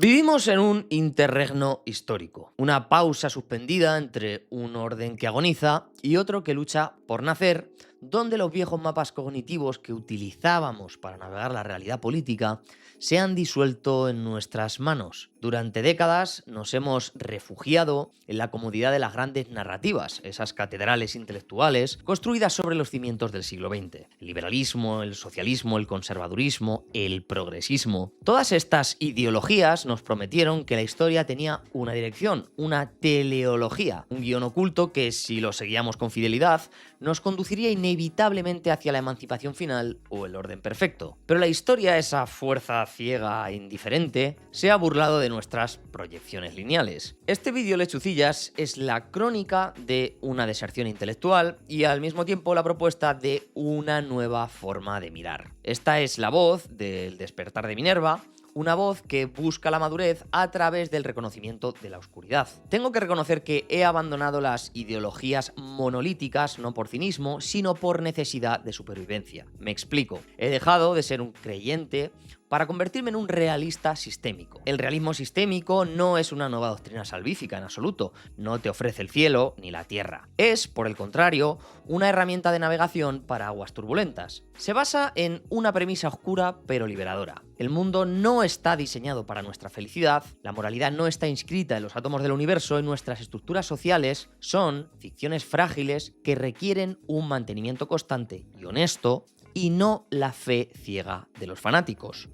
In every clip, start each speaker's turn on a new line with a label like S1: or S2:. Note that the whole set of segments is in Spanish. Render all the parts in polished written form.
S1: Vivimos en un interregno histórico, una pausa suspendida entre un orden que agoniza y otro que lucha por nacer, donde los viejos mapas cognitivos que utilizábamos para navegar la realidad política se han disuelto en nuestras manos. Durante décadas nos hemos refugiado en la comodidad de las grandes narrativas, esas catedrales intelectuales construidas sobre los cimientos del siglo XX. El liberalismo, el socialismo, el conservadurismo, el progresismo. Todas estas ideologías nos prometieron que la historia tenía una dirección, una teleología, un guión oculto que, si lo seguíamos con fidelidad, nos conduciría inevitablemente hacia la emancipación final o el orden perfecto. Pero la historia, esa fuerza ciega e indiferente, se ha burlado de nuestras proyecciones lineales. Este vídeo, lechucillas, es la crónica de una deserción intelectual y al mismo tiempo la propuesta de una nueva forma de mirar. Esta es la voz del despertar de Minerva, una voz que busca la madurez a través del reconocimiento de la oscuridad. Tengo que reconocer que he abandonado las ideologías monolíticas no por cinismo, sino por necesidad de supervivencia. Me explico. He dejado de ser un creyente para convertirme en un realista sistémico. El realismo sistémico no es una nueva doctrina salvífica en absoluto, no te ofrece el cielo ni la tierra. Es, por el contrario, una herramienta de navegación para aguas turbulentas. Se basa en una premisa oscura pero liberadora. El mundo no está diseñado para nuestra felicidad, la moralidad no está inscrita en los átomos del universo y nuestras estructuras sociales son ficciones frágiles que requieren un mantenimiento constante y honesto y no la fe ciega de los fanáticos.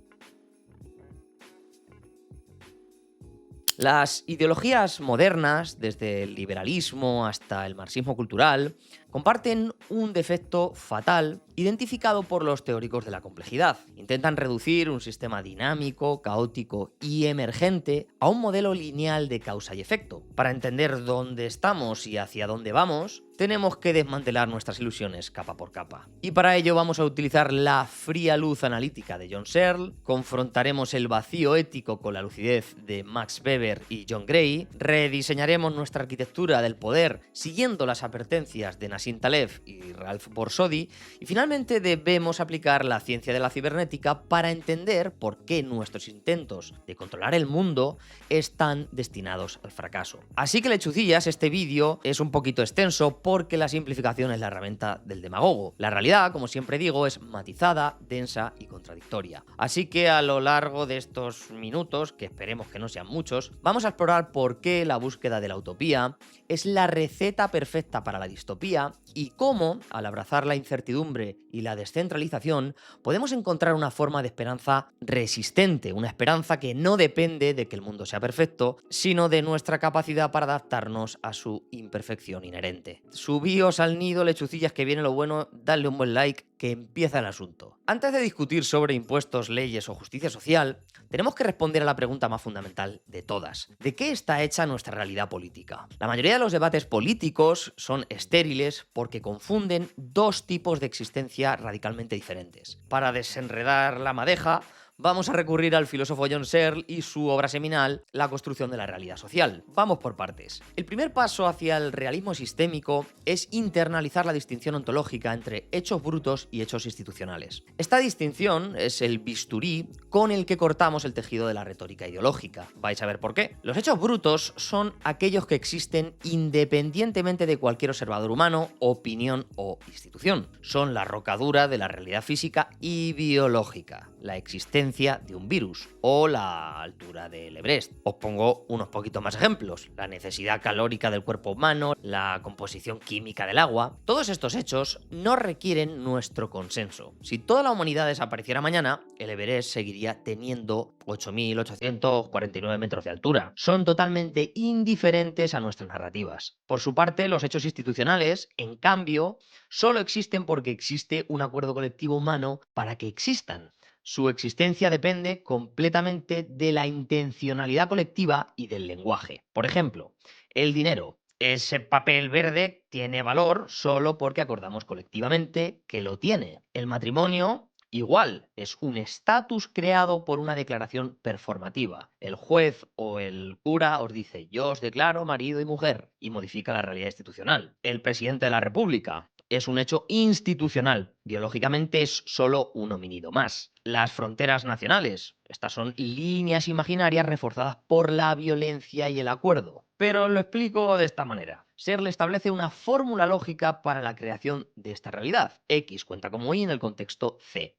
S1: Las ideologías modernas, desde el liberalismo hasta el marxismo cultural, comparten un defecto fatal identificado por los teóricos de la complejidad. Intentan reducir un sistema dinámico, caótico y emergente a un modelo lineal de causa y efecto. Para entender dónde estamos y hacia dónde vamos, tenemos que desmantelar nuestras ilusiones capa por capa. Y para ello vamos a utilizar la fría luz analítica de John Searle, confrontaremos el vacío ético con la lucidez de Max Weber y John Gray, rediseñaremos nuestra arquitectura del poder siguiendo las advertencias de Nassim Taleb y Ralph Borsodi, y finalmente debemos aplicar la ciencia de la cibernética para entender por qué nuestros intentos de controlar el mundo están destinados al fracaso. Así que, lechucillas, este vídeo es un poquito extenso porque la simplificación es la herramienta del demagogo. La realidad, como siempre digo, es matizada, densa y contradictoria. Así que a lo largo de estos minutos, que esperemos que no sean muchos, vamos a explorar por qué la búsqueda de la utopía es la receta perfecta para la distopía y cómo, al abrazar la incertidumbre y la descentralización, podemos encontrar una forma de esperanza resistente, una esperanza que no depende de que el mundo sea perfecto, sino de nuestra capacidad para adaptarnos a su imperfección inherente. Subíos al nido, lechucillas, que viene lo bueno, dadle un buen like, que empieza el asunto. Antes de discutir sobre impuestos, leyes o justicia social, tenemos que responder a la pregunta más fundamental de todas. ¿De qué está hecha nuestra realidad política? La mayoría de los debates políticos son estériles porque confunden dos tipos de existencia radicalmente diferentes. Para desenredar la madeja, vamos a recurrir al filósofo John Searle y su obra seminal, La construcción de la realidad social. Vamos por partes. El primer paso hacia el realismo sistémico es internalizar la distinción ontológica entre hechos brutos y hechos institucionales. Esta distinción es el bisturí con el que cortamos el tejido de la retórica ideológica. Vais a ver por qué. Los hechos brutos son aquellos que existen independientemente de cualquier observador humano, opinión o institución. Son la rocadura de la realidad física y biológica, la existencia de un virus o la altura del Everest. Os pongo unos poquitos más ejemplos: la necesidad calórica del cuerpo humano, la composición química del agua. Todos estos hechos no requieren nuestro consenso. Si toda la humanidad desapareciera mañana, el Everest seguiría teniendo 8.849 metros de altura. Son totalmente indiferentes a nuestras narrativas. Por su parte, los hechos institucionales, en cambio, solo existen porque existe un acuerdo colectivo humano para que existan. Su existencia depende completamente de la intencionalidad colectiva y del lenguaje. Por ejemplo, el dinero. Ese papel verde tiene valor solo porque acordamos colectivamente que lo tiene. El matrimonio, igual, es un estatus creado por una declaración performativa. El juez o el cura os dice: yo os declaro marido y mujer, y modifica la realidad institucional. El presidente de la República es un hecho institucional. Biológicamente es solo un homínido más. Las fronteras nacionales, estas son líneas imaginarias reforzadas por la violencia y el acuerdo. Pero lo explico de esta manera. Searle establece una fórmula lógica para la creación de esta realidad. X cuenta como Y en el contexto C.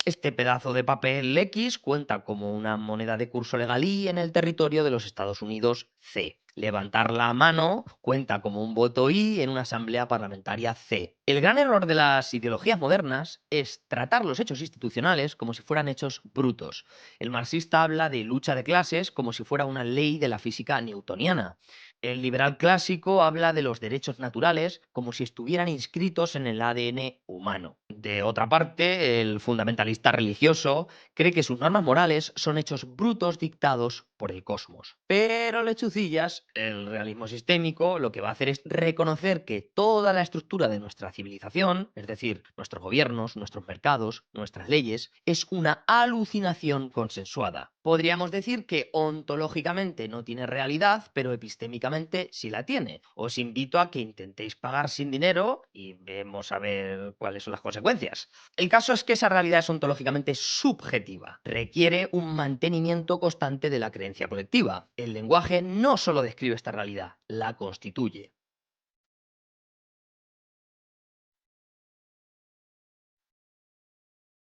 S1: Este pedazo de papel X cuenta como una moneda de curso legal Y en el territorio de los Estados Unidos C. Levantar la mano cuenta como un voto Y en una asamblea parlamentaria C. El gran error de las ideologías modernas es tratar los hechos institucionales como si fueran hechos brutos. El marxista habla de lucha de clases como si fuera una ley de la física newtoniana. El liberal clásico habla de los derechos naturales como si estuvieran inscritos en el ADN humano. De otra parte, el fundamentalista religioso cree que sus normas morales son hechos brutos dictados por el cosmos. Pero lechucillas, el realismo sistémico lo que va a hacer es reconocer que toda la estructura de nuestra civilización, es decir, nuestros gobiernos, nuestros mercados, nuestras leyes, es una alucinación consensuada. Podríamos decir que ontológicamente no tiene realidad, pero epistémicamente sí la tiene. Os invito a que intentéis pagar sin dinero y vemos a ver cuáles son las consecuencias. El caso es que esa realidad es ontológicamente subjetiva. Requiere un mantenimiento constante de la creencia colectiva. El lenguaje no solo describe esta realidad, la constituye.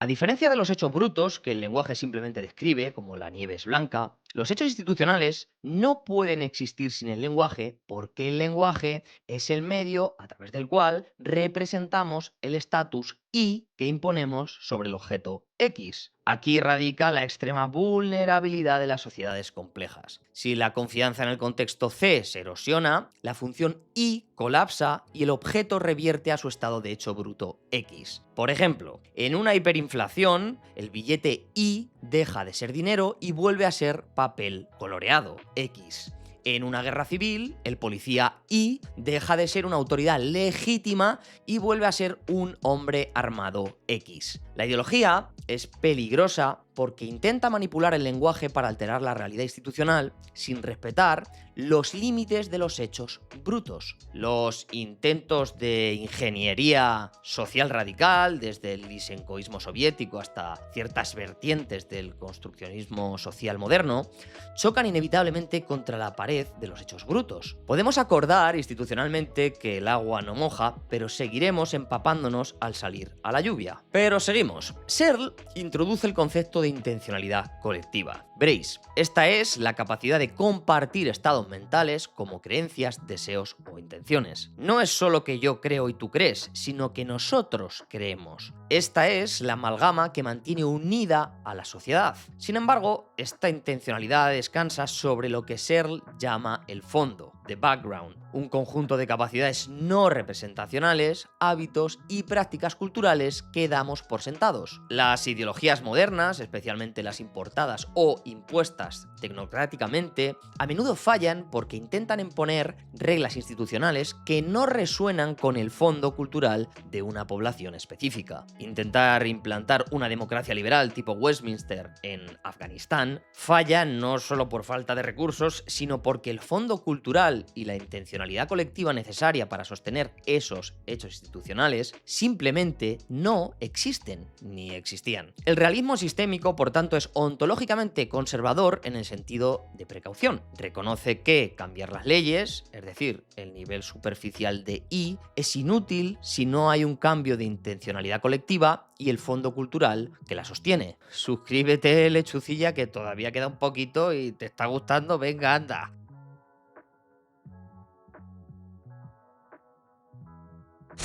S1: A diferencia de los hechos brutos, que el lenguaje simplemente describe, como la nieve es blanca, los hechos institucionales no pueden existir sin el lenguaje porque el lenguaje es el medio a través del cual representamos el estatus y que imponemos sobre el objeto X. Aquí radica la extrema vulnerabilidad de las sociedades complejas. Si la confianza en el contexto C se erosiona, la función Y colapsa y el objeto revierte a su estado de hecho bruto X. Por ejemplo, en una hiperinflación, el billete Y deja de ser dinero y vuelve a ser papel coloreado X. En una guerra civil, el policía Y deja de ser una autoridad legítima y vuelve a ser un hombre armado X. La ideología es peligrosa porque intenta manipular el lenguaje para alterar la realidad institucional sin respetar los límites de los hechos brutos. Los intentos de ingeniería social radical, desde el lisenkoísmo soviético hasta ciertas vertientes del construccionismo social moderno, chocan inevitablemente contra la pared de los hechos brutos. Podemos acordar institucionalmente que el agua no moja, pero seguiremos empapándonos al salir a la lluvia. Pero seguimos. Searle introduce el concepto de intencionalidad colectiva. Veréis, esta es la capacidad de compartir estados mentales como creencias, deseos o intenciones. No es solo que yo creo y tú crees, sino que nosotros creemos. Esta es la amalgama que mantiene unida a la sociedad. Sin embargo, esta intencionalidad descansa sobre lo que Searle llama el fondo, the background, un conjunto de capacidades no representacionales, hábitos y prácticas culturales que damos por sentados. Las ideologías modernas, especialmente las importadas o impuestas tecnocráticamente, a menudo fallan porque intentan imponer reglas institucionales que no resuenan con el fondo cultural de una población específica. Intentar implantar una democracia liberal tipo Westminster en Afganistán falla no solo por falta de recursos, sino porque el fondo cultural y la intencionalidad colectiva necesaria para sostener esos hechos institucionales simplemente no existen ni existían. El realismo sistémico, por tanto, es ontológicamente conservador en el sentido de precaución. Reconoce que cambiar las leyes, es decir, el nivel superficial de Y, es inútil si no hay un cambio de intencionalidad colectiva y el fondo cultural que la sostiene. Suscríbete, lechucilla, que todavía queda un poquito y te está gustando, venga, anda.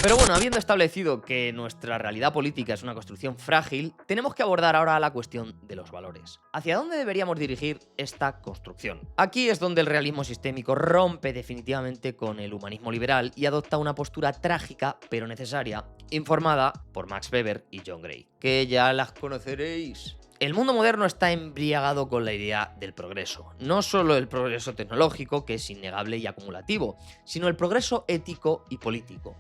S1: Pero bueno, habiendo establecido que nuestra realidad política es una construcción frágil, tenemos que abordar ahora la cuestión de los valores. ¿Hacia dónde deberíamos dirigir esta construcción? Aquí es donde el realismo sistémico rompe definitivamente con el humanismo liberal y adopta una postura trágica pero necesaria, informada por Max Weber y John Gray, que ya las conoceréis. El mundo moderno está embriagado con la idea del progreso. No solo el progreso tecnológico, que es innegable y acumulativo, sino el progreso ético y político.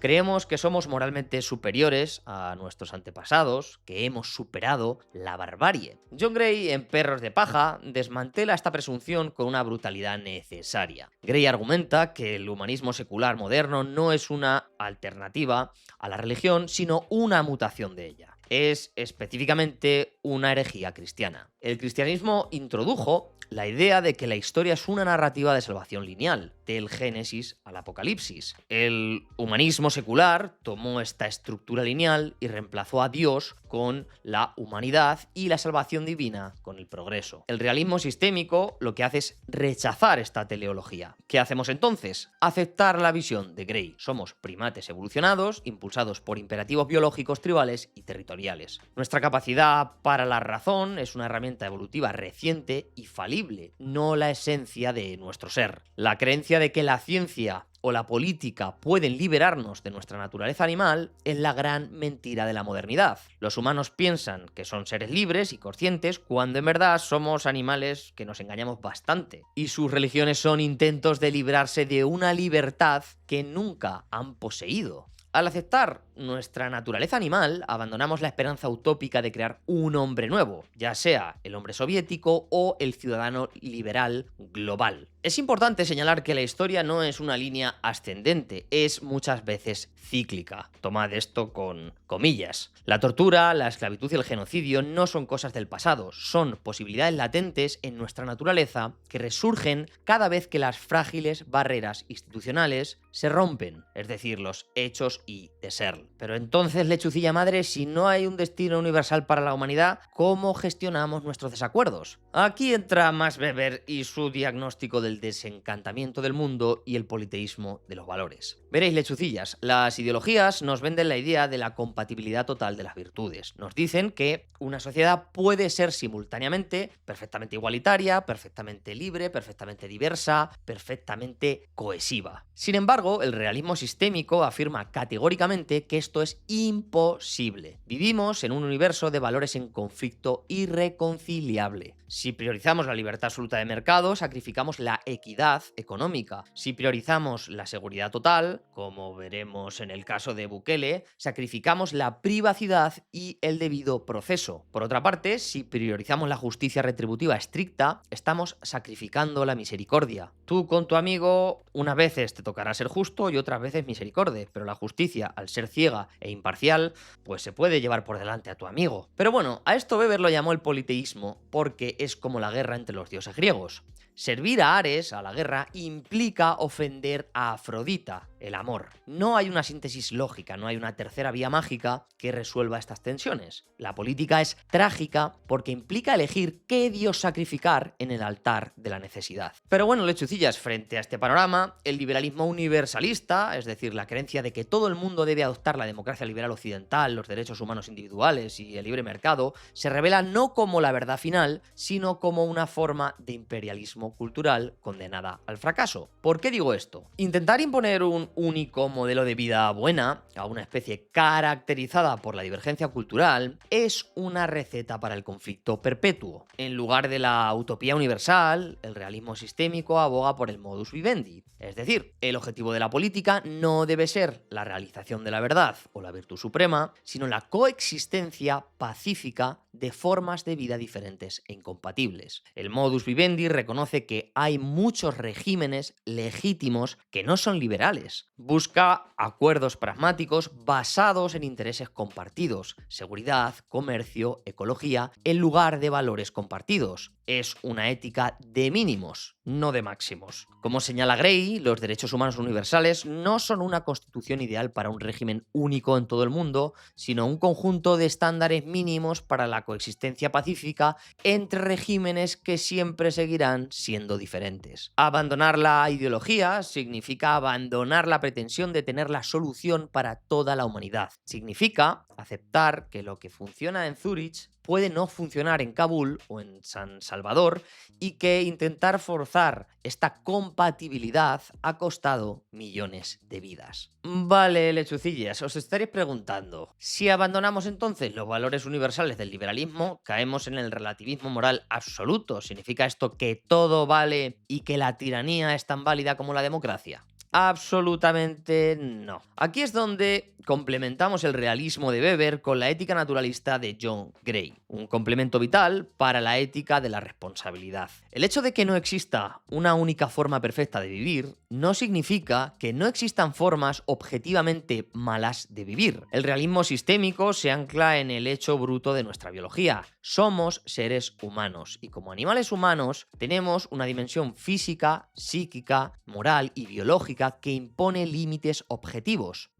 S1: Creemos que somos moralmente superiores a nuestros antepasados, que hemos superado la barbarie. John Gray, en Perros de paja, desmantela esta presunción con una brutalidad necesaria. Gray argumenta que el humanismo secular moderno no es una alternativa a la religión, sino una mutación de ella. Es específicamente una herejía cristiana. El cristianismo introdujo la idea de que la historia es una narrativa de salvación lineal, del Génesis al Apocalipsis. El humanismo secular tomó esta estructura lineal y reemplazó a Dios con la humanidad y la salvación divina con el progreso. El realismo sistémico lo que hace es rechazar esta teleología. ¿Qué hacemos entonces? Aceptar la visión de Gray. Somos primates evolucionados, impulsados por imperativos biológicos tribales y territoriales. Nuestra capacidad para la razón es una herramienta evolutiva reciente y falible, no la esencia de nuestro ser. La creencia de que la ciencia o la política pueden liberarnos de nuestra naturaleza animal es la gran mentira de la modernidad. Los humanos piensan que son seres libres y conscientes cuando en verdad somos animales que nos engañamos bastante. Y sus religiones son intentos de librarse de una libertad que nunca han poseído. Al aceptar nuestra naturaleza animal, abandonamos la esperanza utópica de crear un hombre nuevo, ya sea el hombre soviético o el ciudadano liberal global. Es importante señalar que la historia no es una línea ascendente, es muchas veces cíclica. Tomad esto con comillas. La tortura, la esclavitud y el genocidio no son cosas del pasado, son posibilidades latentes en nuestra naturaleza que resurgen cada vez que las frágiles barreras institucionales se rompen, es decir, los hechos y de ser. Pero entonces, lechucilla madre, si no hay un destino universal para la humanidad, ¿cómo gestionamos nuestros desacuerdos? Aquí entra Max Weber y su diagnóstico del desencantamiento del mundo y el politeísmo de los valores. Veréis, lechucillas, las ideologías nos venden la idea de la compatibilidad total de las virtudes. Nos dicen que una sociedad puede ser simultáneamente perfectamente igualitaria, perfectamente libre, perfectamente diversa, perfectamente cohesiva. Sin embargo, el realismo sistémico afirma categóricamente que esto es imposible. Vivimos en un universo de valores en conflicto irreconciliable. Si priorizamos la libertad absoluta de mercado, sacrificamos la equidad económica. Si priorizamos la seguridad total, como veremos en el caso de Bukele, sacrificamos la privacidad y el debido proceso. Por otra parte, si priorizamos la justicia retributiva estricta, estamos sacrificando la misericordia. Tú con tu amigo, unas veces te tocará ser justo y otras veces misericordia, pero la justicia, al ser ciega e imparcial, pues se puede llevar por delante a tu amigo. Pero bueno, a esto Weber lo llamó el politeísmo porque es como la guerra entre los dioses griegos. Servir a Ares, a la guerra, implica ofender a Afrodita, el amor. No hay una síntesis lógica, no hay una tercera vía mágica que resuelva estas tensiones. La política es trágica porque implica elegir qué dios sacrificar en el altar de la necesidad. Pero bueno, lechucillas, frente a este panorama, el liberalismo universalista, es decir, la creencia de que todo el mundo debe adoptar la democracia liberal occidental, los derechos humanos individuales y el libre mercado, se revela no como la verdad final, sino como una forma de imperialismo cultural condenada al fracaso. ¿Por qué digo esto? Intentar imponer un único modelo de vida buena a una especie caracterizada por la divergencia cultural es una receta para el conflicto perpetuo. En lugar de la utopía universal, el realismo sistémico aboga por el modus vivendi. Es decir, el objetivo de la política no debe ser la realización de la verdad o la virtud suprema, sino la coexistencia pacífica de formas de vida diferentes e incompatibles. El modus vivendi reconoce que hay muchos regímenes legítimos que no son liberales. Busca acuerdos pragmáticos basados en intereses compartidos, seguridad, comercio, ecología, en lugar de valores compartidos. Es una ética de mínimos, no de máximos. Como señala Gray, los derechos humanos universales no son una constitución ideal para un régimen único en todo el mundo, sino un conjunto de estándares mínimos para la coexistencia pacífica entre regímenes que siempre seguirán siendo diferentes. Abandonar la ideología significa abandonar la pretensión de tener la solución para toda la humanidad. Significa aceptar que lo que funciona en Zúrich puede no funcionar en Kabul o en San Salvador y que intentar forzar esta compatibilidad ha costado millones de vidas. Vale, lechucillas, os estaréis preguntando, si abandonamos entonces los valores universales del liberalismo, caemos en el relativismo moral absoluto. ¿Significa esto que todo vale y que la tiranía es tan válida como la democracia? Absolutamente no. Aquí es donde complementamos el realismo de Weber con la ética naturalista de John Gray, un complemento vital para la ética de la responsabilidad. El hecho de que no exista una única forma perfecta de vivir no significa que no existan formas objetivamente malas de vivir. El realismo sistémico se ancla en el hecho bruto de nuestra biología. Somos seres humanos y como animales humanos tenemos una dimensión física, psíquica, moral y biológica que impone límites objetivos.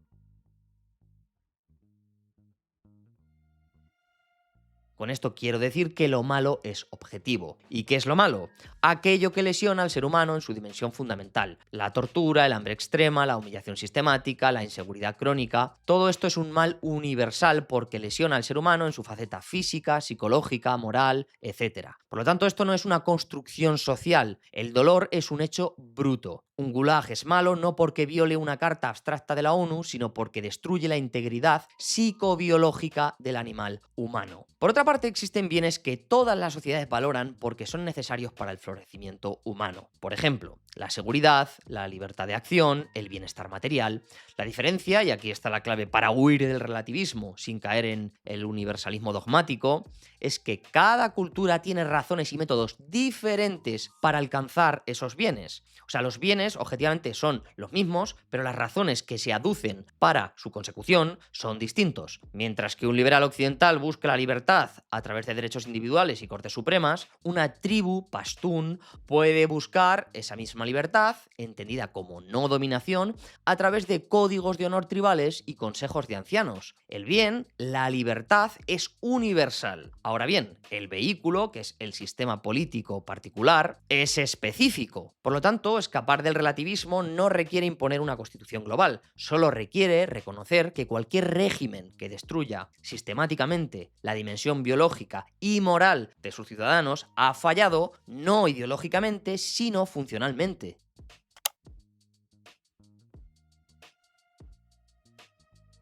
S1: Con esto quiero decir que lo malo es objetivo. ¿Y qué es lo malo? Aquello que lesiona al ser humano en su dimensión fundamental. La tortura, el hambre extrema, la humillación sistemática, la inseguridad crónica. Todo esto es un mal universal porque lesiona al ser humano en su faceta física, psicológica, moral, etc. Por lo tanto, esto no es una construcción social. El dolor es un hecho bruto. Un gulag es malo no porque viole una carta abstracta de la ONU, sino porque destruye la integridad psicobiológica del animal humano. Por otra parte, existen bienes que todas las sociedades valoran porque son necesarios para el florecimiento humano. Por ejemplo, la seguridad, la libertad de acción, el bienestar material. La diferencia, y aquí está la clave para huir del relativismo sin caer en el universalismo dogmático, es que cada cultura tiene razones y métodos diferentes para alcanzar esos bienes. O sea, los bienes objetivamente son los mismos, pero las razones que se aducen para su consecución son distintos. Mientras que un liberal occidental busca la libertad a través de derechos individuales y cortes supremas, una tribu pastún puede buscar esa misma libertad, entendida como no dominación, a través de códigos de honor tribales y consejos de ancianos. El bien, la libertad, es universal. Ahora bien, el vehículo, que es el sistema político particular, es específico. Por lo tanto, escapar del relativismo no requiere imponer una constitución global, solo requiere reconocer que cualquier régimen que destruya sistemáticamente la dimensión biológica y moral de sus ciudadanos ha fallado no ideológicamente, sino funcionalmente.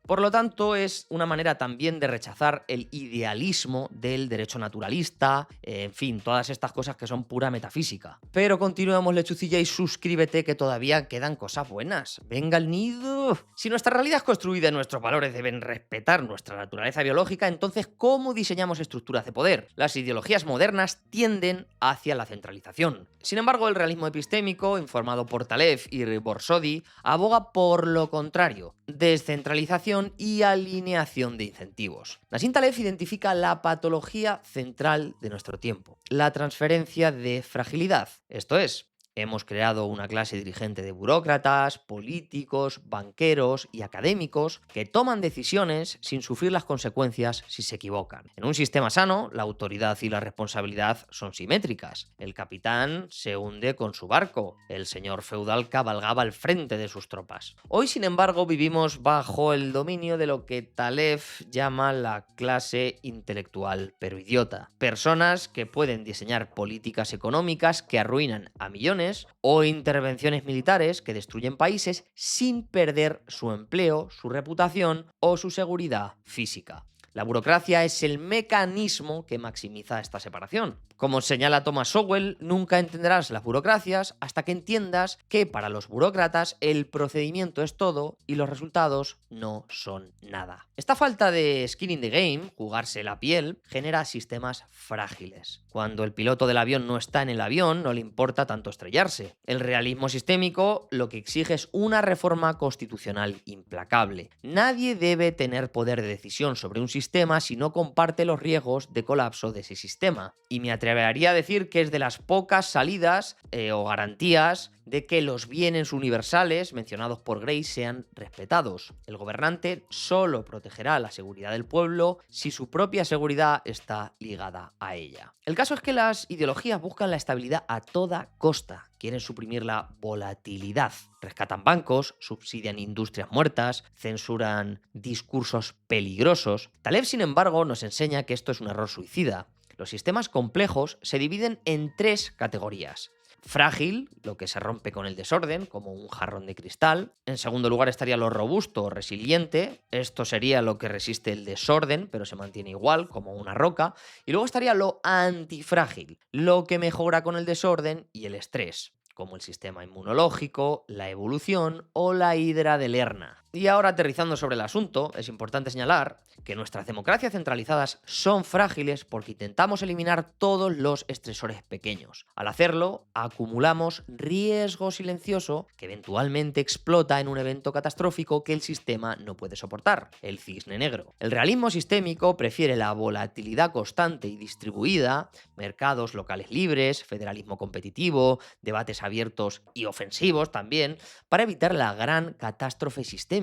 S1: Por lo tanto, es una manera también de rechazar el idealismo del derecho naturalista, en fin, todas estas cosas que son pura metafísica. Pero continuemos, lechucilla, y suscríbete que todavía quedan cosas buenas. ¡Venga el nido! Si nuestra realidad es construida y nuestros valores deben respetar nuestra naturaleza biológica, entonces, ¿cómo diseñamos estructuras de poder? Las ideologías modernas tienden hacia la centralización. Sin embargo, el realismo epistémico, informado por Taleb y Borsodi, aboga por lo contrario: descentralización y alineación de incentivos. Nassim Taleb identifica la patología central de nuestro tiempo: la transferencia de fragilidad. Esto es, hemos creado una clase dirigente de burócratas, políticos, banqueros y académicos que toman decisiones sin sufrir las consecuencias si se equivocan. En un sistema sano, la autoridad y la responsabilidad son simétricas. El capitán se hunde con su barco, el señor feudal cabalgaba al frente de sus tropas. Hoy, sin embargo, vivimos bajo el dominio de lo que Taleb llama la clase intelectual pero idiota. Personas que pueden diseñar políticas económicas que arruinan a millones o intervenciones militares que destruyen países sin perder su empleo, su reputación o su seguridad física. La burocracia es el mecanismo que maximiza esta separación. Como señala Thomas Sowell, nunca entenderás las burocracias hasta que entiendas que para los burócratas el procedimiento es todo y los resultados no son nada. Esta falta de skin in the game, jugarse la piel, genera sistemas frágiles. Cuando el piloto del avión no está en el avión, no le importa tanto estrellarse. El realismo sistémico lo que exige es una reforma constitucional implacable. Nadie debe tener poder de decisión sobre un sistema si no comparte los riesgos de colapso de ese sistema. Y me atrevería a decir que es de las pocas salidas o garantías de que los bienes universales mencionados por Gray sean respetados. El gobernante solo protegerá la seguridad del pueblo si su propia seguridad está ligada a ella. El caso es que las ideologías buscan la estabilidad a toda costa. Quieren suprimir la volatilidad. Rescatan bancos, subsidian industrias muertas, censuran discursos peligrosos. Taleb, sin embargo, nos enseña que esto es un error suicida. Los sistemas complejos se dividen en tres categorías: frágil, lo que se rompe con el desorden, como un jarrón de cristal. En segundo lugar estaría lo robusto o resiliente. Esto sería lo que resiste el desorden, pero se mantiene igual, como una roca. Y luego estaría lo antifrágil, lo que mejora con el desorden y el estrés, como el sistema inmunológico, la evolución o la hidra de Lerna. Y ahora, aterrizando sobre el asunto, es importante señalar que nuestras democracias centralizadas son frágiles porque intentamos eliminar todos los estresores pequeños. Al hacerlo, acumulamos riesgo silencioso que eventualmente explota en un evento catastrófico que el sistema no puede soportar, el cisne negro. El realismo sistémico prefiere la volatilidad constante y distribuida, mercados locales libres, federalismo competitivo, debates abiertos y ofensivos también, para evitar la gran catástrofe sistémica.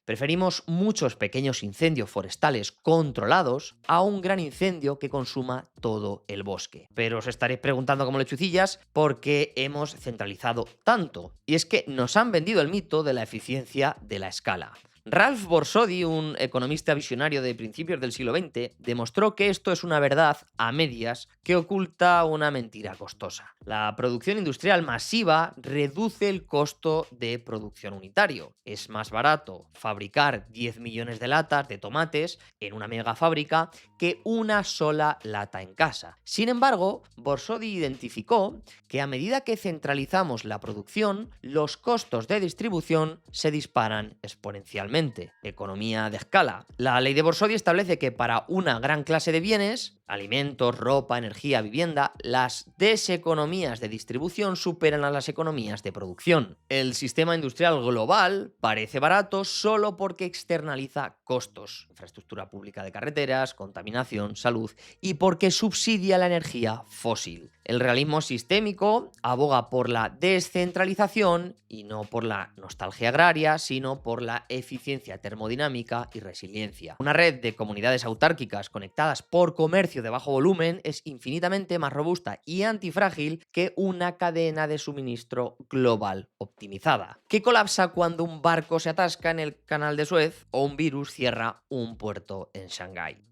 S1: Preferimos muchos pequeños incendios forestales controlados a un gran incendio que consuma todo el bosque. Pero os estaréis preguntando como lechucillas por qué hemos centralizado tanto. Y es que nos han vendido el mito de la eficiencia de la escala. Ralph Borsodi, un economista visionario de principios del siglo XX, demostró que esto es una verdad a medias que oculta una mentira costosa. La producción industrial masiva reduce el costo de producción unitario. Es más barato fabricar 10 millones de latas de tomates en una mega fábrica que una sola lata en casa. Sin embargo, Borsodi identificó que a medida que centralizamos la producción, los costos de distribución se disparan exponencialmente. Economía de escala. La ley de Borsodi establece que para una gran clase de bienes, alimentos, ropa, energía, vivienda, las deseconomías de distribución superan a las economías de producción. El sistema industrial global parece barato solo porque externaliza costos, infraestructura pública de carreteras, contaminación, salud, y porque subsidia la energía fósil. El realismo sistémico aboga por la descentralización y no por la nostalgia agraria, sino por la eficiencia termodinámica y resiliencia. Una red de comunidades autárquicas conectadas por comercio de bajo volumen es infinitamente más robusta y antifrágil que una cadena de suministro global optimizada, que colapsa cuando un barco se atasca en el canal de Suez o un virus cierra un puerto en Shanghái.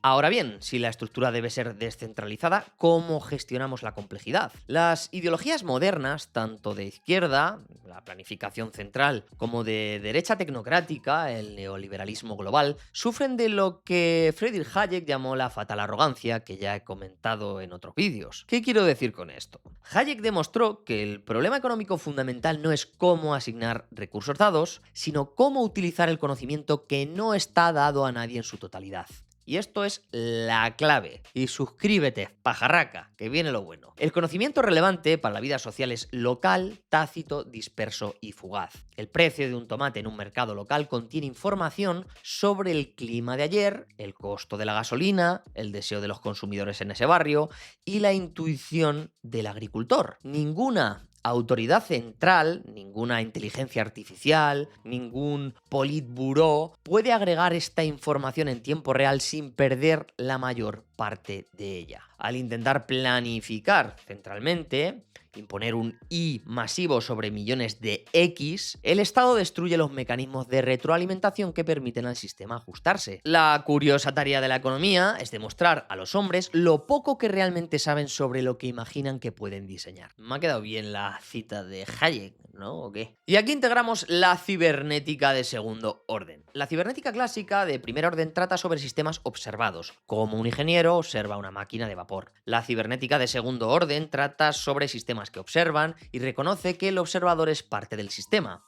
S1: Ahora bien, si la estructura debe ser descentralizada, ¿cómo gestionamos la complejidad? Las ideologías modernas, tanto de izquierda, la planificación central, como de derecha tecnocrática, el neoliberalismo global, sufren de lo que Friedrich Hayek llamó la fatal arrogancia, que ya he comentado en otros vídeos. ¿Qué quiero decir con esto? Hayek demostró que el problema económico fundamental no es cómo asignar recursos dados, sino cómo utilizar el conocimiento que no está dado a nadie en su totalidad. Y esto es la clave. Y suscríbete, pajarraca, que viene lo bueno. El conocimiento relevante para la vida social es local, tácito, disperso y fugaz. El precio de un tomate en un mercado local contiene información sobre el clima de ayer, el costo de la gasolina, el deseo de los consumidores en ese barrio y la intuición del agricultor. Ninguna autoridad central, ninguna inteligencia artificial, ningún politburó puede agregar esta información en tiempo real sin perder la mayor parte de ella. Al intentar planificar centralmente, imponer un I masivo sobre millones de X, el Estado destruye los mecanismos de retroalimentación que permiten al sistema ajustarse. La curiosa tarea de la economía es demostrar a los hombres lo poco que realmente saben sobre lo que imaginan que pueden diseñar. Me ha quedado bien la cita de Hayek, ¿no? ¿O qué? Y aquí integramos la cibernética de segundo orden. La cibernética clásica de primer orden trata sobre sistemas observados, como un ingeniero observa una máquina de vapor. La cibernética de segundo orden trata sobre sistemas que observan y reconoce que el observador es parte del sistema.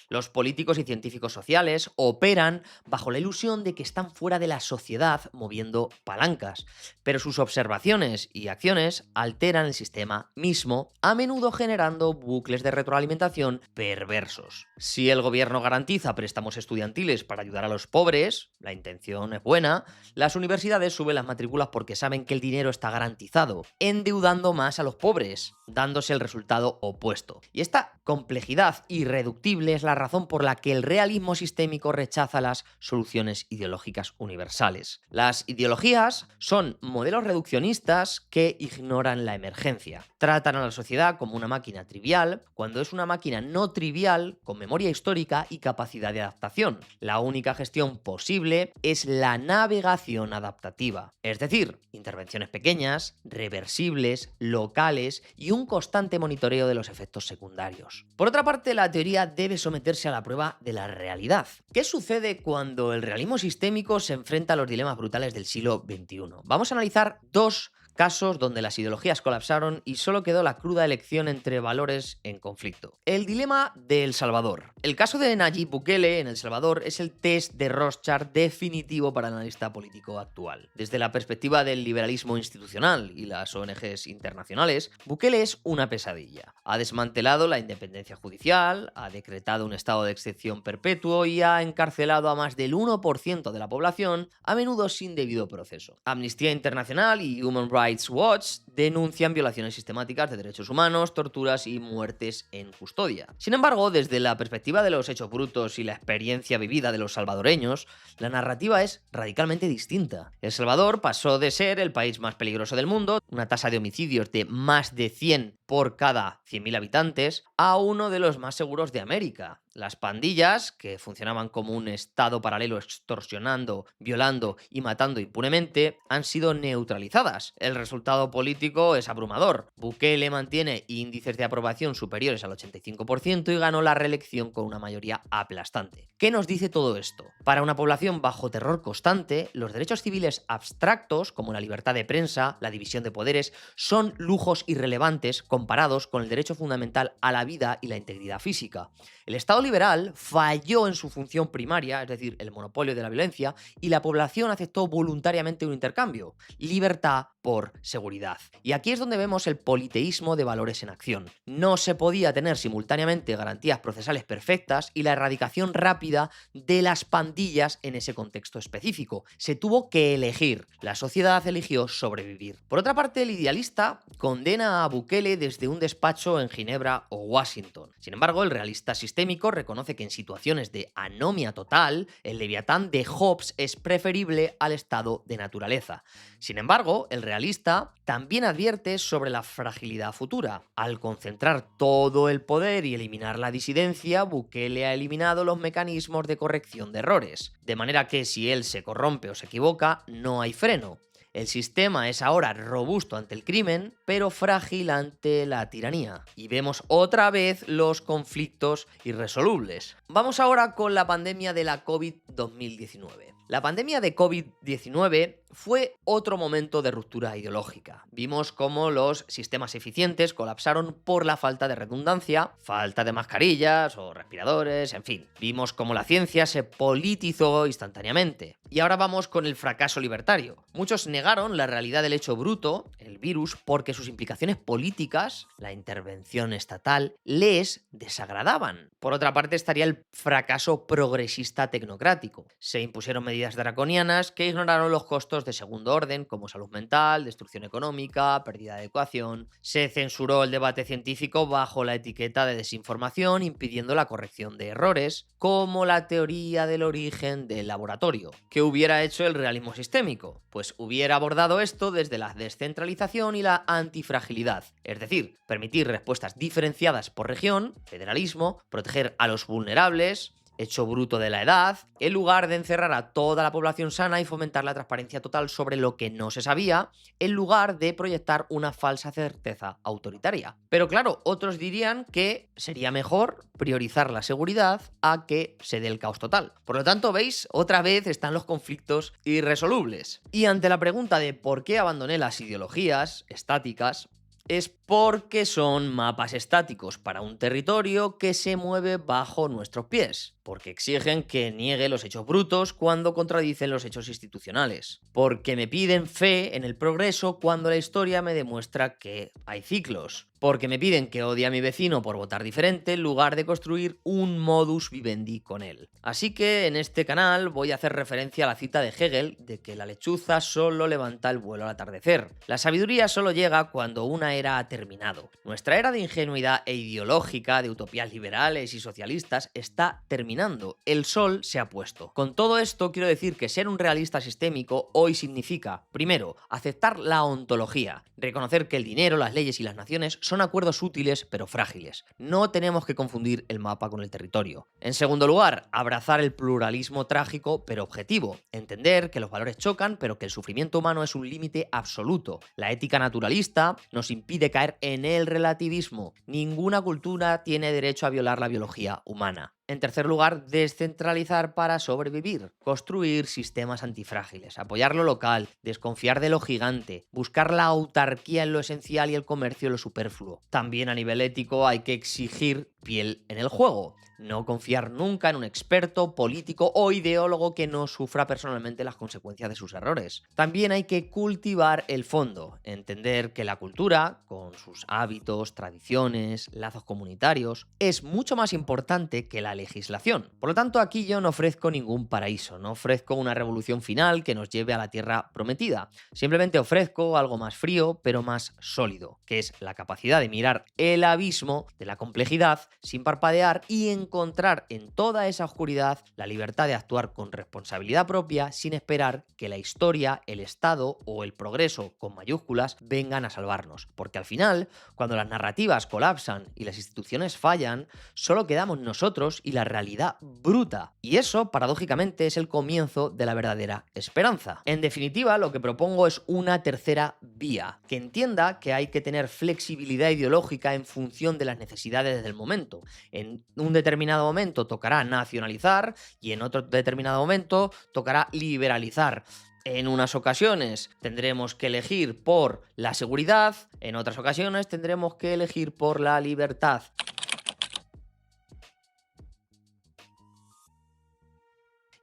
S1: Los políticos y científicos sociales operan bajo la ilusión de que están fuera de la sociedad moviendo palancas, pero sus observaciones y acciones alteran el sistema mismo, a menudo generando bucles de retroalimentación perversos. Si el gobierno garantiza préstamos estudiantiles para ayudar a los pobres, la intención es buena, las universidades suben las matrículas porque saben que el dinero está garantizado, endeudando más a los pobres, dándose el resultado opuesto. Y esta complejidad irreductible es la razón por la que el realismo sistémico rechaza las soluciones ideológicas universales. Las ideologías son modelos reduccionistas que ignoran la emergencia. Tratan a la sociedad como una máquina trivial, cuando es una máquina no trivial, con memoria histórica y capacidad de adaptación. La única gestión posible es la navegación adaptativa, es decir, intervenciones pequeñas, reversibles, locales y un constante monitoreo de los efectos secundarios. Por otra parte, la teoría debe someterse someterse a la prueba de la realidad. ¿Qué sucede cuando el realismo sistémico se enfrenta a los dilemas brutales del siglo XXI? Vamos a analizar dos casos donde las ideologías colapsaron y solo quedó la cruda elección entre valores en conflicto. El dilema de El Salvador. El caso de Nayib Bukele en El Salvador es el test de Rorschach definitivo para el analista político actual. Desde la perspectiva del liberalismo institucional y las ONGs internacionales, Bukele es una pesadilla. Ha desmantelado la independencia judicial, ha decretado un estado de excepción perpetuo y ha encarcelado a más del 1% de la población, a menudo sin debido proceso. Amnistía Internacional y Human Rights Watch denuncian violaciones sistemáticas de derechos humanos, torturas y muertes en custodia. Sin embargo, desde la perspectiva de los hechos brutos y la experiencia vivida de los salvadoreños, la narrativa es radicalmente distinta. El Salvador pasó de ser el país más peligroso del mundo, una tasa de homicidios de más de 100 por cada 100.000 habitantes, a uno de los más seguros de América. Las pandillas, que funcionaban como un estado paralelo extorsionando, violando y matando impunemente, han sido neutralizadas. El resultado político es abrumador. Bukele mantiene índices de aprobación superiores al 85% y ganó la reelección con una mayoría aplastante. ¿Qué nos dice todo esto? Para una población bajo terror constante, los derechos civiles abstractos, como la libertad de prensa, la división de poderes, son lujos irrelevantes comparados con el derecho fundamental a la vida y la integridad física. El Estado liberal falló en su función primaria, es decir, el monopolio de la violencia, y la población aceptó voluntariamente un intercambio: libertad por seguridad. Y aquí es donde vemos el politeísmo de valores en acción. No se podía tener simultáneamente garantías procesales perfectas y la erradicación rápida de las pandillas en ese contexto específico. Se tuvo que elegir. La sociedad eligió sobrevivir. Por otra parte, el idealista condena a Bukele desde un despacho en Ginebra o Washington. Sin embargo, el realista sistémico reconoce que en situaciones de anomia total, el leviatán de Hobbes es preferible al estado de naturaleza. Sin embargo, el realista también advierte sobre la fragilidad futura. Al concentrar todo el poder y eliminar la disidencia, Bukele ha eliminado los mecanismos de corrección de errores. De manera que si él se corrompe o se equivoca, no hay freno. El sistema es ahora robusto ante el crimen, pero frágil ante la tiranía. Y vemos otra vez los conflictos irresolubles. Vamos ahora con la pandemia de la COVID-2019. La pandemia de COVID-19 fue otro momento de ruptura ideológica. Vimos cómo los sistemas eficientes colapsaron por la falta de redundancia, falta de mascarillas o respiradores, en fin. Vimos cómo la ciencia se politizó instantáneamente. Y ahora vamos con el fracaso libertario. Muchos negaron la realidad del hecho bruto, el virus, porque sus implicaciones políticas, la intervención estatal, les desagradaban. Por otra parte estaría el fracaso progresista tecnocrático. Se impusieron medidas draconianas que ignoraron los costos de segundo orden, como salud mental, destrucción económica, pérdida de ecuación. Se censuró el debate científico bajo la etiqueta de desinformación, impidiendo la corrección de errores, como la teoría del origen del laboratorio. ¿Qué hubiera hecho el realismo sistémico? Pues hubiera abordado esto desde la descentralización y la antifragilidad, es decir, permitir respuestas diferenciadas por región, federalismo, proteger a los vulnerables, hecho bruto de la edad, en lugar de encerrar a toda la población sana y fomentar la transparencia total sobre lo que no se sabía, en lugar de proyectar una falsa certeza autoritaria. Pero claro, otros dirían que sería mejor priorizar la seguridad a que se dé el caos total. Por lo tanto, veis, otra vez están los conflictos irresolubles. Y ante la pregunta de por qué abandoné las ideologías estáticas, es porque son mapas estáticos para un territorio que se mueve bajo nuestros pies, porque exigen que niegue los hechos brutos cuando contradicen los hechos institucionales, porque me piden fe en el progreso cuando la historia me demuestra que hay ciclos, porque me piden que odie a mi vecino por votar diferente en lugar de construir un modus vivendi con él. Así que en este canal voy a hacer referencia a la cita de Hegel de que la lechuza solo levanta el vuelo al atardecer. La sabiduría solo llega cuando una era ha terminado. Nuestra era de ingenuidad e ideológica, de utopías liberales y socialistas, está terminando. El sol se ha puesto. Con todo esto quiero decir que ser un realista sistémico hoy significa, primero, aceptar la ontología, reconocer que el dinero, las leyes y las naciones son acuerdos útiles pero frágiles. No tenemos que confundir el mapa con el territorio. En segundo lugar, abrazar el pluralismo trágico pero objetivo. Entender que los valores chocan pero que el sufrimiento humano es un límite absoluto. La ética naturalista nos impide caer en el relativismo. Ninguna cultura tiene derecho a violar la biología humana. En tercer lugar, descentralizar para sobrevivir, construir sistemas antifrágiles, apoyar lo local, desconfiar de lo gigante, buscar la autarquía en lo esencial y el comercio en lo superfluo. También a nivel ético hay que exigir piel en el juego. No confiar nunca en un experto, político o ideólogo que no sufra personalmente las consecuencias de sus errores. También hay que cultivar el fondo, entender que la cultura, con sus hábitos, tradiciones, lazos comunitarios, es mucho más importante que la legislación. Por lo tanto, aquí yo no ofrezco ningún paraíso, no ofrezco una revolución final que nos lleve a la tierra prometida. Simplemente ofrezco algo más frío, pero más sólido, que es la capacidad de mirar el abismo de la complejidad sin parpadear y encontrar en toda esa oscuridad la libertad de actuar con responsabilidad propia sin esperar que la historia, el Estado o el progreso con mayúsculas vengan a salvarnos. Porque al final, cuando las narrativas colapsan y las instituciones fallan, solo quedamos nosotros y la realidad bruta. Y eso, paradójicamente, es el comienzo de la verdadera esperanza. En definitiva, lo que propongo es una tercera vía, que entienda que hay que tener flexibilidad ideológica en función de las necesidades del momento. En un determinado momento tocará nacionalizar y en otro determinado momento tocará liberalizar. En unas ocasiones tendremos que elegir por la seguridad, en otras ocasiones tendremos que elegir por la libertad.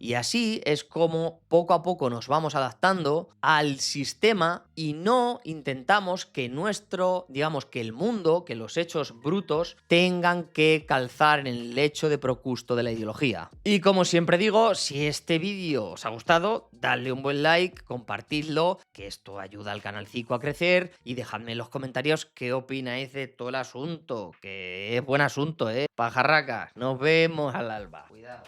S1: Y así es como poco a poco nos vamos adaptando al sistema y no intentamos que digamos, que el mundo, que los hechos brutos tengan que calzar en el lecho de Procusto de la ideología. Y como siempre digo, si este vídeo os ha gustado, dadle un buen like, compartidlo, que esto ayuda al canalcico a crecer y dejadme en los comentarios qué opináis de todo el asunto, que es buen asunto, pajarracas. Nos vemos al alba. Cuidado.